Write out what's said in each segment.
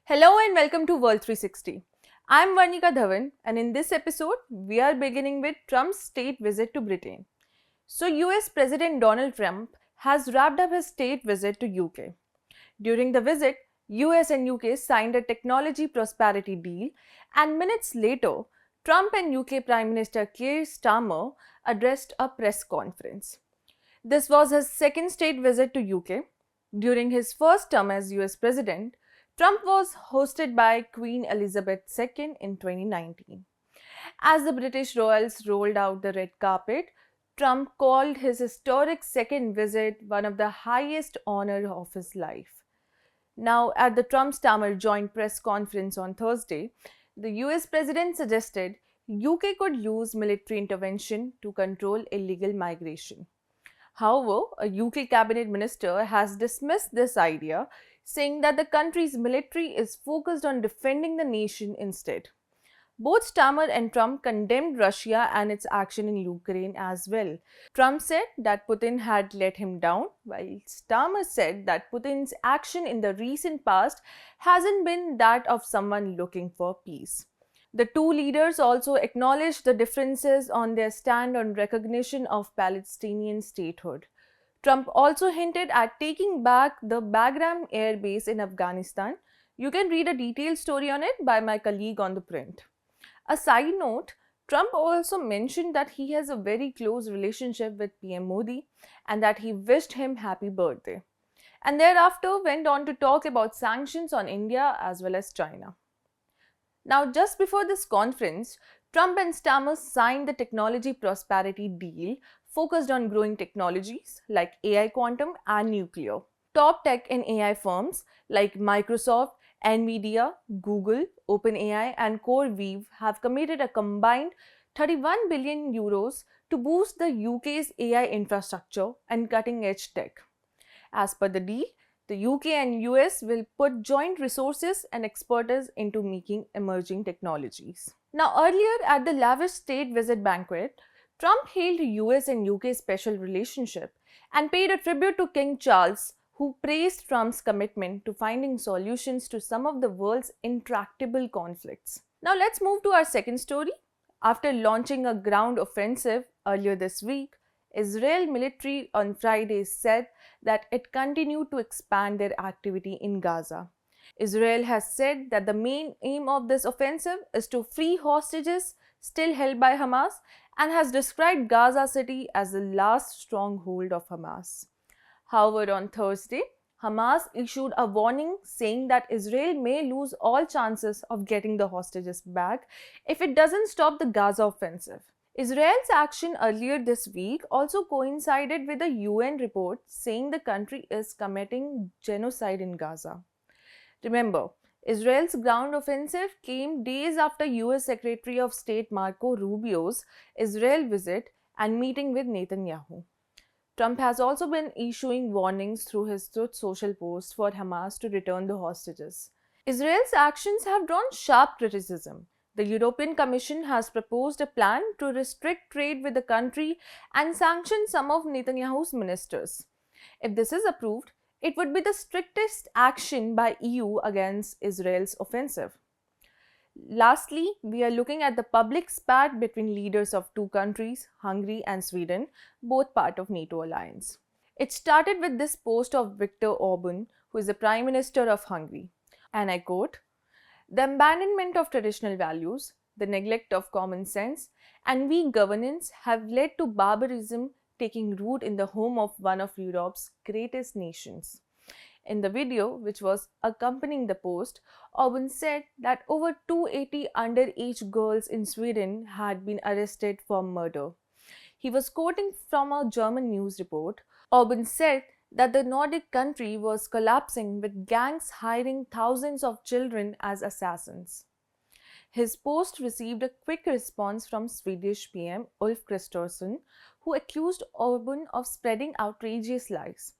Hello and welcome to World 360. I'm Varnika Dhawan and in this episode, we are beginning with Trump's state visit to Britain. So, US President Donald Trump has wrapped up his state visit to UK. During the visit, US and UK signed a technology prosperity deal, and minutes later, Trump and UK Prime Minister Keir Starmer addressed a press conference. This was his second state visit to UK. During his first term as US President, Trump was hosted by Queen Elizabeth II in 2019. As the British royals rolled out the red carpet, Trump called his historic second visit one of the highest honors of his life. Now, at the Trump-Starmer joint press conference on Thursday, the US president suggested UK could use military intervention to control illegal migration. However, a UK cabinet minister has dismissed this idea, saying that the country's military is focused on defending the nation instead. Both Starmer and Trump condemned Russia and its action in Ukraine as well. Trump said that Putin had let him down, while Starmer said that Putin's action in the recent past hasn't been that of someone looking for peace. The two leaders also acknowledged the differences on their stand on recognition of Palestinian statehood. Trump also hinted at taking back the Bagram air base in Afghanistan. You can read a detailed story on it by my colleague on ThePrint. A side note, Trump also mentioned that he has a very close relationship with PM Modi and that he wished him happy birthday. And thereafter went on to talk about sanctions on India as well as China. Now, just before this conference, Trump and Starmer signed the technology prosperity deal focused on growing technologies like AI, quantum, and nuclear. Top tech and AI firms like Microsoft, Nvidia, Google, OpenAI, and CoreWeave have committed a combined 31 billion euros to boost the UK's AI infrastructure and cutting-edge tech. As per the deal, the UK and US will put joint resources and expertise into making emerging technologies. Now, earlier at the lavish state visit banquet, Trump hailed US and UK special relationship and paid a tribute to King Charles, who praised Trump's commitment to finding solutions to some of the world's intractable conflicts. Now, let's move to our second story. After launching a ground offensive earlier this week, Israel military on Friday said that it continued to expand their activity in Gaza. Israel has said that the main aim of this offensive is to free hostages still held by Hamas and has described Gaza City as the last stronghold of Hamas. However, on Thursday, Hamas issued a warning saying that Israel may lose all chances of getting the hostages back if it doesn't stop the Gaza offensive. Israel's action earlier this week also coincided with a UN report saying the country is committing genocide in Gaza. Remember, Israel's ground offensive came days after US Secretary of State Marco Rubio's Israel visit and meeting with Netanyahu. Trump has also been issuing warnings through his Truth Social posts for Hamas to return the hostages. Israel's actions have drawn sharp criticism. The European Commission has proposed a plan to restrict trade with the country and sanction some of Netanyahu's ministers. If this is approved, it would be the strictest action by EU against Israel's offensive. Lastly, we are looking at the public spat between leaders of two countries, Hungary and Sweden, both part of NATO alliance. It started with this post of Viktor Orban, who is the Prime Minister of Hungary, and I quote, "The abandonment of traditional values, the neglect of common sense, and weak governance have led to barbarism taking root in the home of one of Europe's greatest nations." In the video, which was accompanying the post, Orban said that over 280 underage girls in Sweden had been arrested for murder. He was quoting from a German news report. Orban said that the Nordic country was collapsing with gangs hiring thousands of children as assassins. His post received a quick response from Swedish PM Ulf Kristersson, who accused Orban of spreading outrageous lies.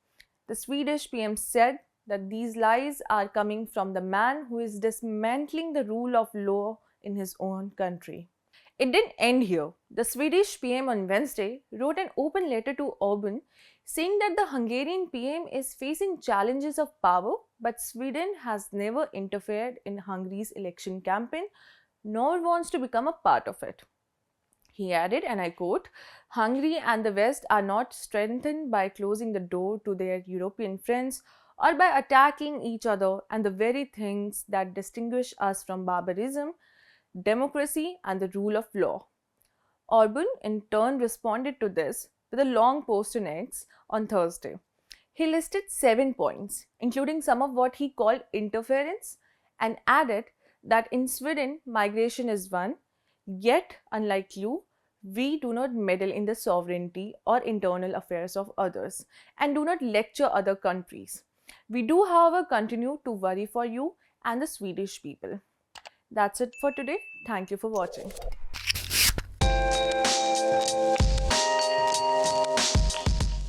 The Swedish PM said that these lies are coming from the man who is dismantling the rule of law in his own country. It didn't end here. The Swedish PM on Wednesday wrote an open letter to Orban saying that the Hungarian PM is facing challenges of power, but Sweden has never interfered in Hungary's election campaign nor wants to become a part of it. He added, and I quote, Hungary and the West are not strengthened by closing the door to their European friends or by attacking each other and the very things that distinguish us from barbarism, democracy, and the rule of law. Orban, in turn, responded to this with a long post on X on Thursday. He listed 7 points, including some of what he called interference, and added that in Sweden, migration is one, yet, unlike you, we do not meddle in the sovereignty or internal affairs of others and do not lecture other countries. We do, however, continue to worry for you and the Swedish people. That's it for today. Thank you for watching.